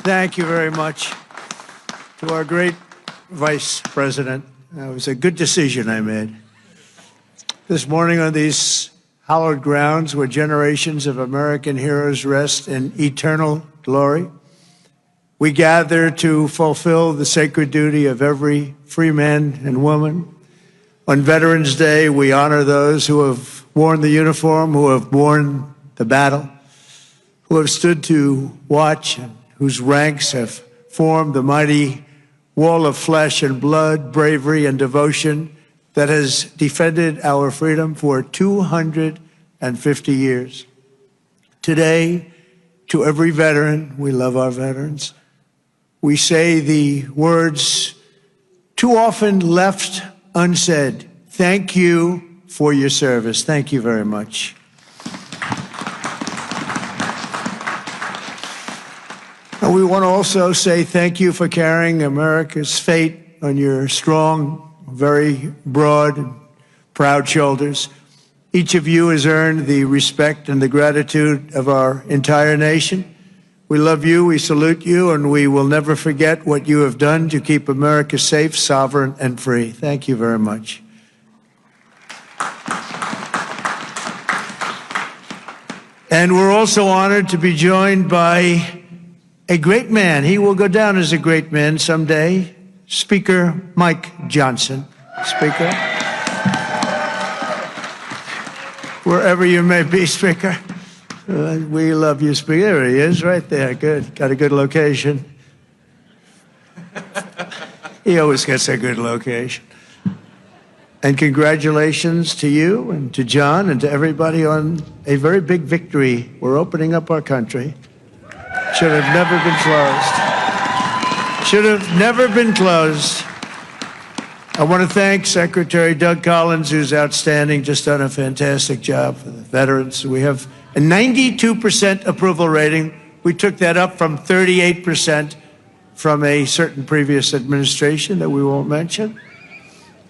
Thank you very much to our great Vice President. It was a good decision I made. This morning on these hallowed grounds where generations of American heroes rest in eternal glory, we gather to fulfill the sacred duty of every free man and woman. On Veterans Day, we honor those who have worn the uniform, who have borne the battle, who have stood to watch and whose ranks have formed the mighty wall of flesh and blood, bravery and devotion that has defended our freedom for 250 years. Today, to every veteran, we love our veterans, we say the words too often left unsaid. Thank you for your service. Thank you very much. And we want to also say thank you for carrying America's fate on your strong, very broad, and proud shoulders. Each of you has earned the respect and the gratitude of our entire nation. We love you, we salute you, and we will never forget what you have done to keep America safe, sovereign, and free. Thank you very much. And we're also honored to be joined by a great man. He will go down as a great man someday. Speaker Mike Johnson. Speaker. Wherever you may be, Speaker. We love you, Speaker. There he is, right there. Good. Got a good location. He always gets a good location. And congratulations to you and to John and to everybody on a very big victory. We're opening up our country. Should have never been closed. Should have never been closed. I want to thank Secretary Doug Collins, who's outstanding, just done a fantastic job for the veterans. We have a 92% approval rating. We took that up from 38% from a certain previous administration that we won't mention.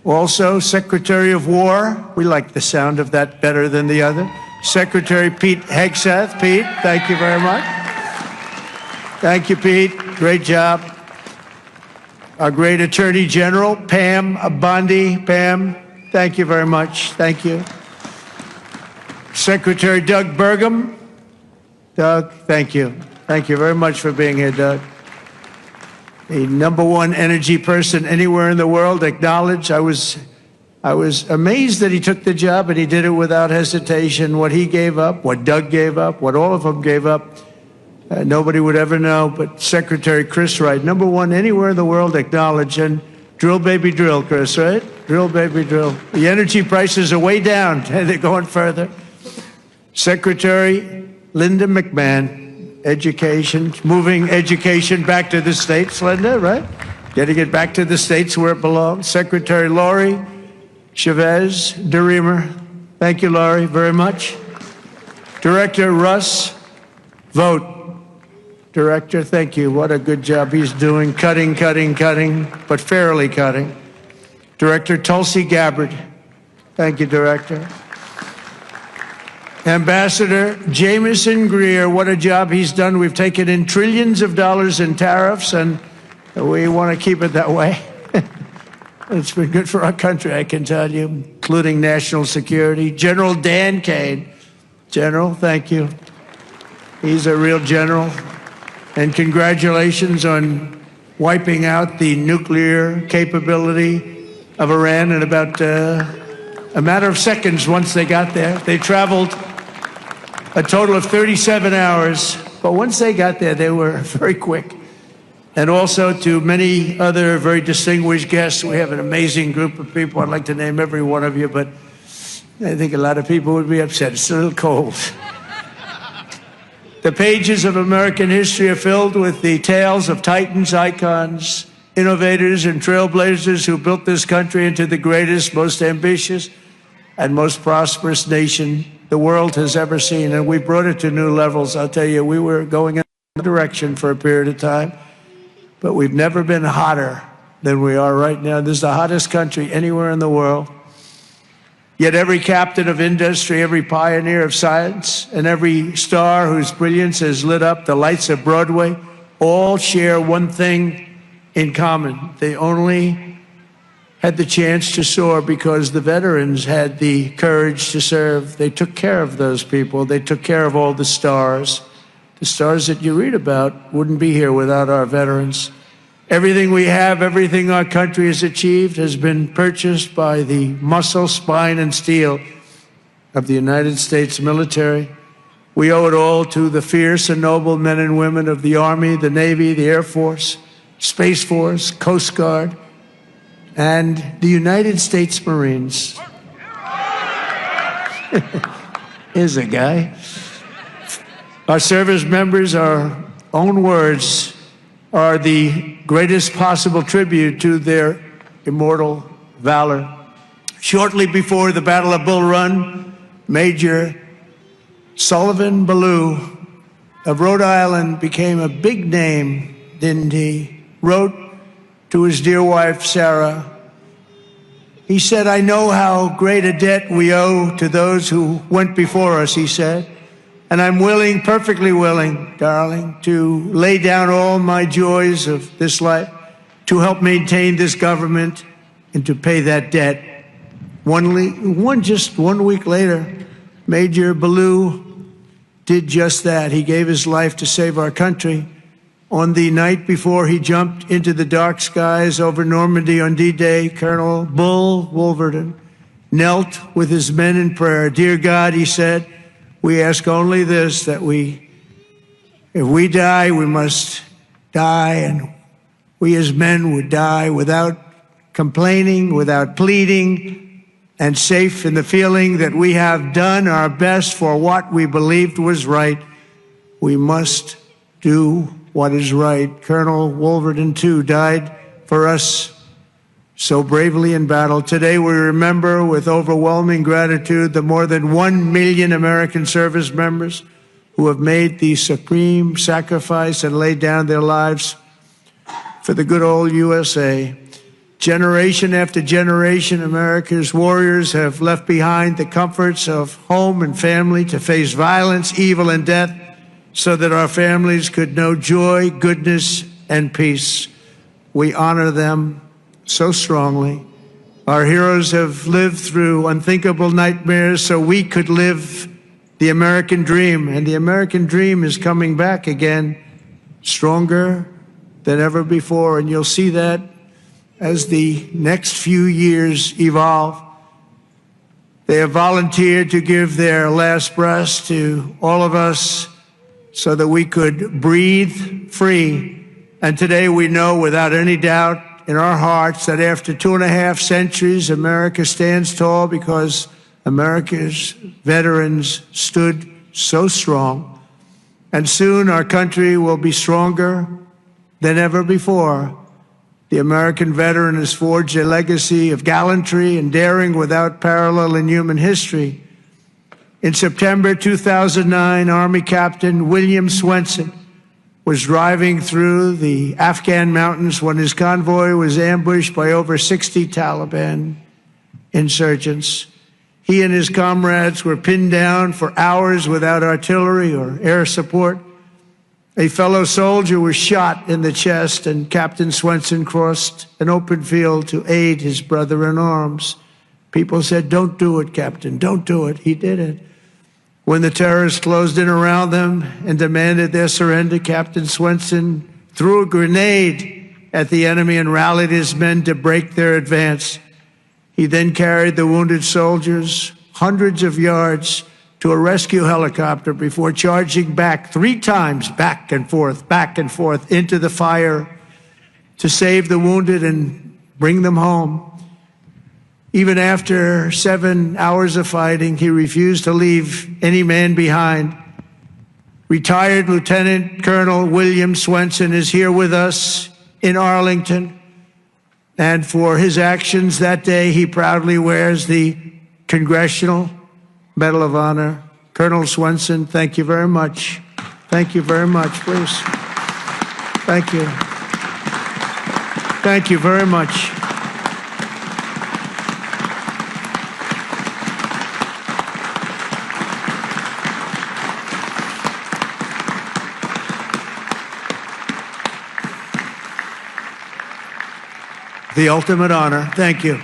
Also, Secretary of War, we like the sound of that better than the other. Secretary Pete Hegseth. Pete, thank you very much. Thank you, Pete. Great job. Our great Attorney General, Pam Bondi. Pam, thank you very much. Thank you. Secretary Doug Burgum. Doug, thank you. Thank you very much for being here, Doug. The #1 energy person anywhere in the world, acknowledged. I was amazed that he took the job, and he did it without hesitation. What he gave up, what Doug gave up, what all of them gave up, nobody would ever know, but Secretary Chris Wright, #1 anywhere in the world, acknowledged. And drill, baby, drill, Chris, right? Drill, baby, drill. The energy prices are way down, and they're going further. Secretary Linda McMahon, Education, moving education back to the states, Linda, right? Getting it back to the states where it belongs. Secretary Lori Chavez DeReamer, thank you, Lori, very much. Director Russ Vogt. Director, thank you. What a good job he's doing. Cutting, but fairly cutting. Director Tulsi Gabbard. Thank you, Director. Ambassador Jamieson Greer, what a job he's done. We've taken in trillions of dollars in tariffs, and we want to keep it that way. It's been good for our country, I can tell you, including national security. General Dan Kane. General, thank you. He's a real general. And congratulations on wiping out the nuclear capability of Iran in about a matter of seconds once they got there. They traveled a total of 37 hours, but once they got there, they were very quick. And also to many other very distinguished guests. We have an amazing group of people. I'd like to name every one of you, but I think a lot of people would be upset. It's a little cold. The pages of American history are filled with the tales of titans, icons, innovators, and trailblazers who built this country into the greatest, most ambitious, and most prosperous nation the world has ever seen. And we brought it to new levels. I'll tell you, we were going in a direction for a period of time, but we've never been hotter than we are right now. This is the hottest country anywhere in the world. Yet every captain of industry, every pioneer of science, and every star whose brilliance has lit up the lights of Broadway all share one thing in common. They only had the chance to soar because the veterans had the courage to serve. They took care of those people. They took care of all the stars. The stars that you read about wouldn't be here without our veterans. Everything we have, everything our country has achieved has been purchased by the muscle, spine, and steel of the United States military. We owe it all to the fierce and noble men and women of the Army, the Navy, the Air Force, Space Force, Coast Guard, and the United States Marines. Here's a guy. Our service members, our own words, are the greatest possible tribute to their immortal valor. Shortly before the Battle of Bull Run, Major Sullivan Ballou of Rhode Island became a big name, didn't he? Wrote to his dear wife, Sarah. He said, "I know how great a debt we owe to those who went before us," he said. "And I'm willing, perfectly willing, darling, to lay down all my joys of this life to help maintain this government and to pay that debt." Just 1 week later, Major Ballou did just that. He gave his life to save our country. On the night before he jumped into the dark skies over Normandy on D-Day, Colonel Bull Wolverton knelt with his men in prayer. "Dear God," he said, "we ask only this, that if we die, we must die, and we as men would die without complaining, without pleading, and safe in the feeling that we have done our best for what we believed was right. We must do what is right." Colonel Wolverton, too, died for us so bravely in battle. Today, we remember with overwhelming gratitude the more than 1 million American service members who have made the supreme sacrifice and laid down their lives for the good old USA. Generation after generation, America's warriors have left behind the comforts of home and family to face violence, evil, and death so that our families could know joy, goodness, and peace. We honor them so strongly. Our heroes have lived through unthinkable nightmares so we could live the American dream. And the American dream is coming back again, stronger than ever before. And you'll see that as the next few years evolve. They have volunteered to give their last breaths to all of us so that we could breathe free. And today we know without any doubt in our hearts that after 2.5 centuries, America stands tall because America's veterans stood so strong. And soon our country will be stronger than ever before. The American veteran has forged a legacy of gallantry and daring without parallel in human history. In September 2009, Army Captain William Swenson was driving through the Afghan mountains when his convoy was ambushed by over 60 Taliban insurgents. He and his comrades were pinned down for hours without artillery or air support. A fellow soldier was shot in the chest, and Captain Swenson crossed an open field to aid his brother in arms. People said, "Don't do it, Captain, don't do it." He did it. When the terrorists closed in around them and demanded their surrender, Captain Swenson threw a grenade at the enemy and rallied his men to break their advance. He then carried the wounded soldiers hundreds of yards to a rescue helicopter before charging back 3 times, back and forth into the fire to save the wounded and bring them home. Even after 7 hours of fighting, he refused to leave any man behind. Retired Lieutenant Colonel William Swenson is here with us in Arlington. And for his actions that day, he proudly wears the Congressional Medal of Honor. Colonel Swenson, thank you very much. Thank you very much, please. Thank you. Thank you very much. the ultimate honor. Thank you.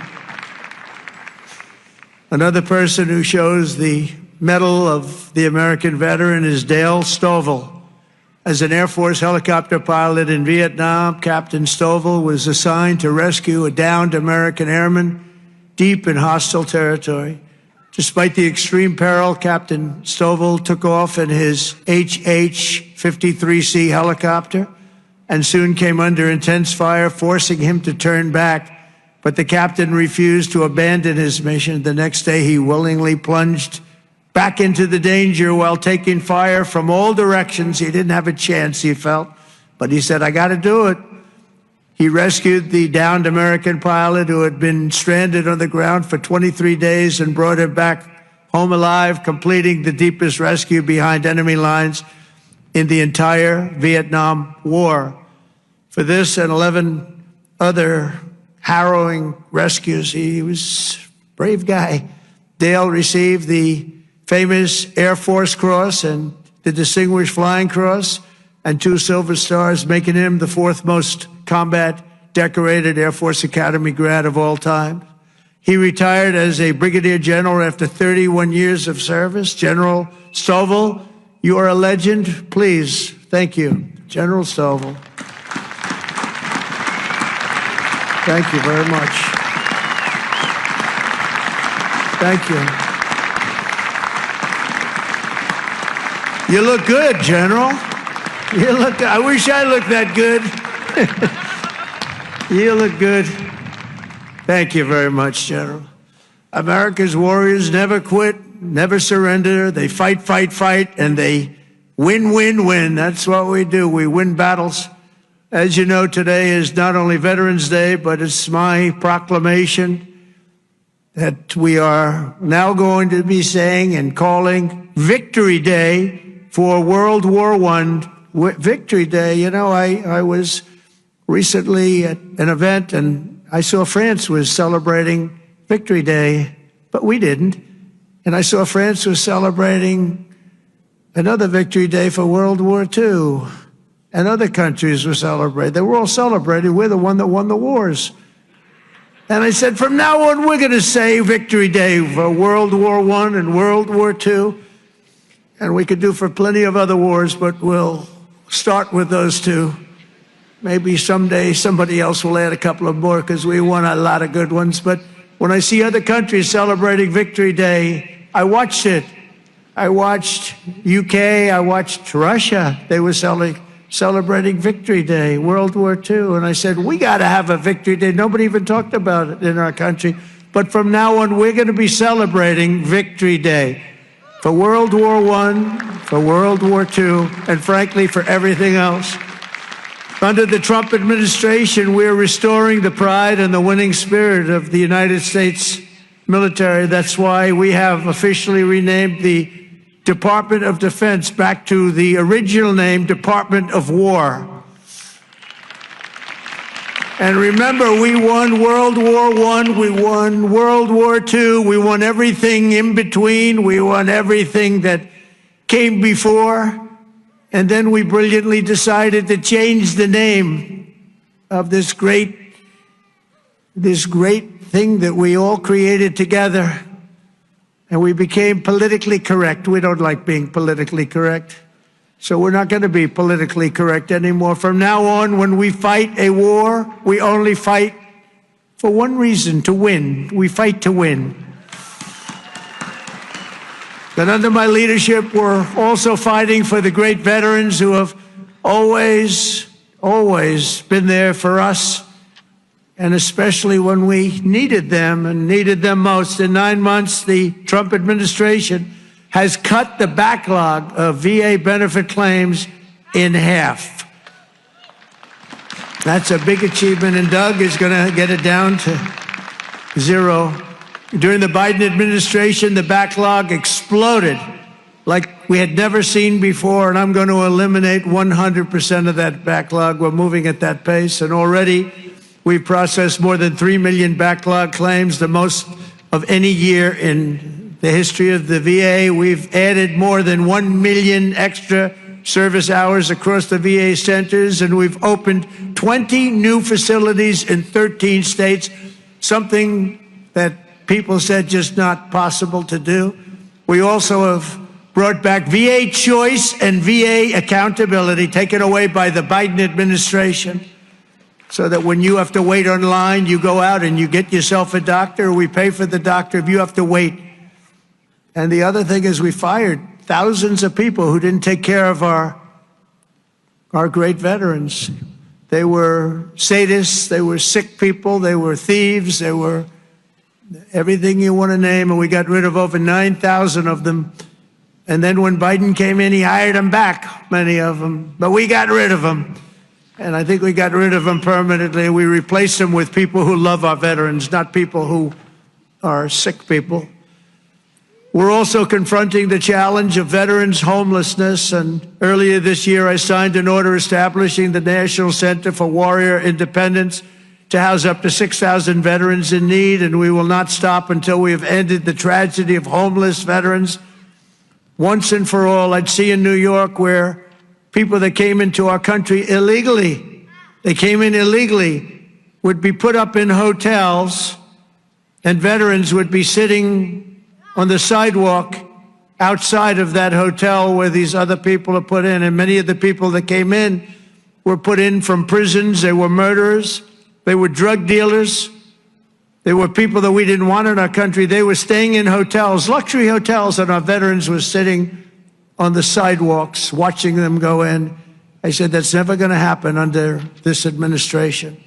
Another person who shows the Medal of the American Veteran is Dale Stovall. As an Air Force helicopter pilot in Vietnam, Captain Stovall was assigned to rescue a downed American airman deep in hostile territory. Despite the extreme peril, Captain Stovall took off in his HH-53C helicopter and soon came under intense fire, forcing him to turn back. But the captain refused to abandon his mission. The next day, he willingly plunged back into the danger while taking fire from all directions. He didn't have a chance, he felt, but he said, I got to do it. He rescued the downed American pilot who had been stranded on the ground for 23 days and brought him back home alive, completing the deepest rescue behind enemy lines in the entire Vietnam War. For this and 11 other harrowing rescues, he was a brave guy. Dale received the famous Air Force Cross and the Distinguished Flying Cross and 2 Silver Stars, making him the 4th most combat decorated Air Force Academy grad of all time. He retired as a brigadier general after 31 years of service. General Stovall, you are a legend. Please, thank you. General Stovall. Thank you very much. Thank you. You look good, General. You look, I wish I looked that good. You look good. Thank you very much, General. America's warriors never quit, never surrender. They fight, fight, fight, and they win, win, win. That's what we do. We win battles. As you know, today is not only Veterans Day, but it's my proclamation that we are now going to be saying and calling Victory Day for World War I. Victory Day. You know, I was recently at an event and I saw France was celebrating Victory Day, but we didn't. And I saw France was celebrating another Victory Day for World War II. And other countries were celebrating. They were all celebrating. We're the one that won the wars. And I said, from now on, we're going to say Victory Day for World War I and World War II. And we could do for plenty of other wars, but we'll start with those 2. Maybe someday somebody else will add a couple of more because we won a lot of good ones. But when I see other countries celebrating Victory Day, I watched it. I watched UK, I watched Russia. They were celebrating Victory Day, World War II. And I said, we got to have a Victory Day. Nobody even talked about it in our country. But from now on, we're going to be celebrating Victory Day for World War I, for World War II, and frankly, for everything else. Under the Trump administration, we're restoring the pride and the winning spirit of the United States military. That's why we have officially renamed the Department of Defense back to the original name, Department of War. And remember, we won World War I, we won World War II, we won everything in between, we won everything that came before, and then we brilliantly decided to change the name of this great thing that we all created together. And we became politically correct. We don't like being politically correct. So we're not going to be politically correct anymore. From now on, when we fight a war, we only fight for one reason, to win. We fight to win. But under my leadership, we're also fighting for the great veterans who have always been there for us, and especially when we needed them and needed them most. In 9 months, the Trump administration has cut the backlog of VA benefit claims in half. That's a big achievement, and Doug is going to get it down to 0. During the Biden administration, the backlog exploded like we had never seen before, and I'm going to eliminate 100% of that backlog. We're moving at that pace, and already we've processed more than 3 million backlog claims, the most of any year in the history of the VA. We've added more than 1 million extra service hours across the VA centers, and we've opened 20 new facilities in 13 states, something that people said just not possible to do. We also have brought back VA choice and VA accountability, taken away by the Biden administration, so that when you have to wait online, you go out and you get yourself a doctor, or we pay for the doctor if you have to wait. And the other thing is we fired thousands of people who didn't take care of our great veterans. They were sadists, they were sick people, they were thieves, they were everything you want to name, and we got rid of over 9,000 of them. And then when Biden came in, he hired them back, many of them. But we got rid of them. And I think we got rid of them permanently. We replaced them with people who love our veterans, not people who are sick people. We're also confronting the challenge of veterans' homelessness. And earlier this year, I signed an order establishing the National Center for Warrior Independence to house up to 6,000 veterans in need. And we will not stop until we have ended the tragedy of homeless veterans once and for all. I'd see in New York where people that came into our country illegally, they came in illegally, would be put up in hotels, and veterans would be sitting on the sidewalk outside of that hotel where these other people are put in. And many of the people that came in were put in from prisons. They were murderers. They were drug dealers. They were people that we didn't want in our country. They were staying in hotels, luxury hotels, and our veterans were sitting on the sidewalks watching them go in. I said, that's never going to happen under this administration.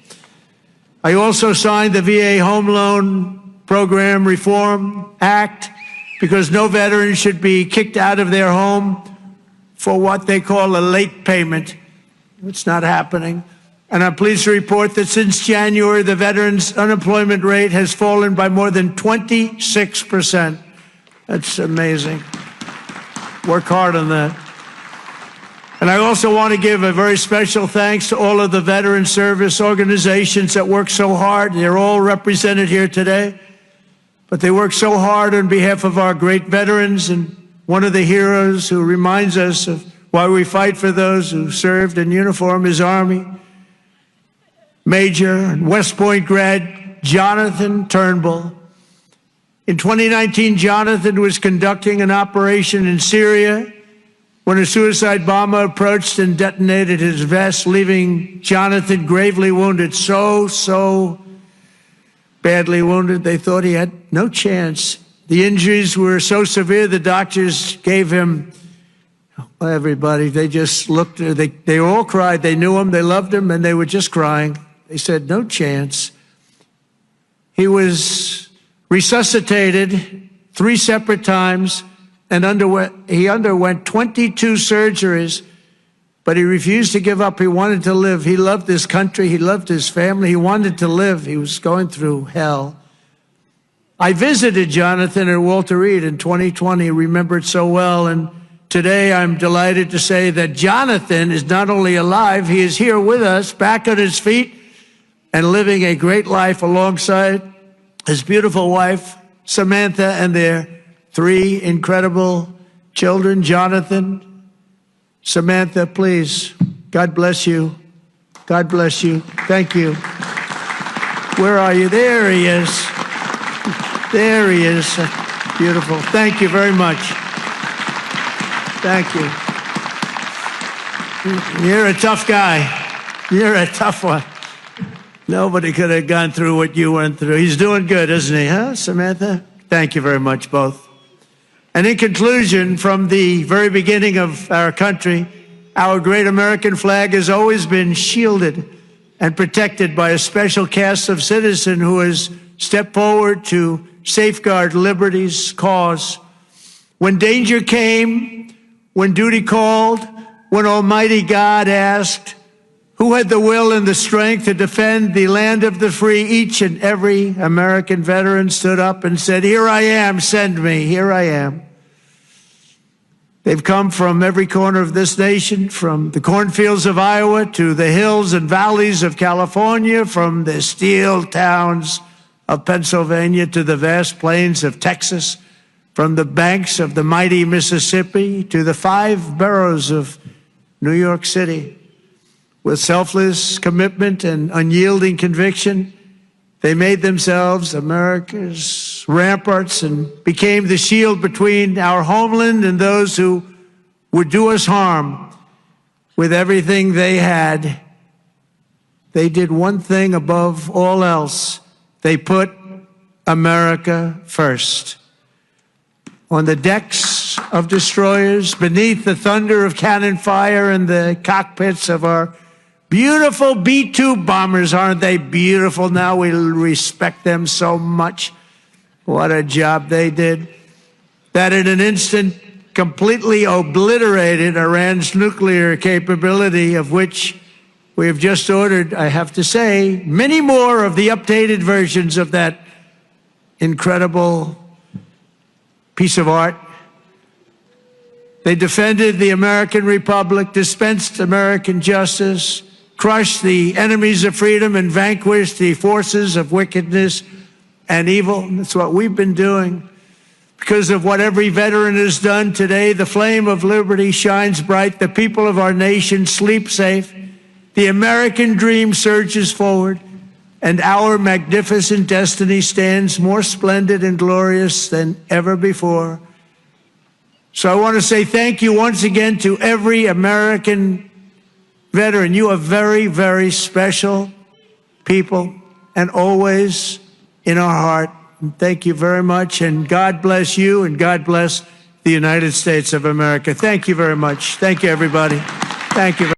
I also signed the VA Home Loan Program Reform Act, because no veteran should be kicked out of their home for what they call a late payment. It's not happening. And I'm pleased to report that since January, the veterans' unemployment rate has fallen by more than 26%. That's amazing. Work hard on that. And I also want to give a very special thanks to all of the veteran service organizations that work so hard. They're all represented here today. But they work so hard on behalf of our great veterans, and one of the heroes who reminds us of why we fight for those who served in uniform is Army Major and West Point grad Jonathan Turnbull. In 2019, Jonathan was conducting an operation in Syria when a suicide bomber approached and detonated his vest, leaving Jonathan gravely wounded, so badly wounded, they thought he had no chance. The injuries were so severe, the doctors gave him, everybody, they just looked, they all cried. They knew him, they loved him, and they were just crying. They said, no chance. He was resuscitated 3 separate times and he underwent 22 surgeries, but he refused to give up. He wanted to live. He loved this country. He loved his family. He wanted to live. He was going through hell. I visited Jonathan at Walter Reed in 2020, remembered so well. And today I'm delighted to say that Jonathan is not only alive, he is here with us, back on his feet and living a great life alongside his beautiful wife, Samantha, and their 3 incredible children. Jonathan, Samantha, please. God bless you. God bless you. Thank you. Where are you? There he is. There he is. Beautiful. Thank you very much. Thank you. You're a tough guy. You're a tough one. Nobody could have gone through what you went through. He's doing good, isn't he, huh, Samantha? Thank you very much, both. And in conclusion, from the very beginning of our country, our great American flag has always been shielded and protected by a special caste of citizen who has stepped forward to safeguard liberty's cause. When danger came, when duty called, when Almighty God asked, who had the will and the strength to defend the land of the free, each and every American veteran stood up and said, here I am, send me, here I am. They've come from every corner of this nation, from the cornfields of Iowa to the hills and valleys of California, from the steel towns of Pennsylvania to the vast plains of Texas, from the banks of the mighty Mississippi to the 5 boroughs of New York City. With selfless commitment and unyielding conviction, they made themselves America's ramparts and became the shield between our homeland and those who would do us harm. With everything they had, they did one thing above all else. They put America first. On the decks of destroyers, beneath the thunder of cannon fire, in the cockpits of our beautiful B-2 bombers. Aren't they beautiful now? We respect them so much. What a job they did. That in an instant completely obliterated Iran's nuclear capability, of which we have just ordered, I have to say, many more of the updated versions of that incredible piece of art. They defended the American Republic, dispensed American justice, crushed the enemies of freedom, and vanquished the forces of wickedness and evil. That's what we've been doing. Because of what every veteran has done today, the flame of liberty shines bright. The people of our nation sleep safe. The American dream surges forward, and our magnificent destiny stands more splendid and glorious than ever before. So I want to say thank you once again to every American veteran. You are very, very special people, and always in our heart. And thank you very much, and God bless you, and God bless the United States of America. Thank you very much. Thank you, everybody. Thank you.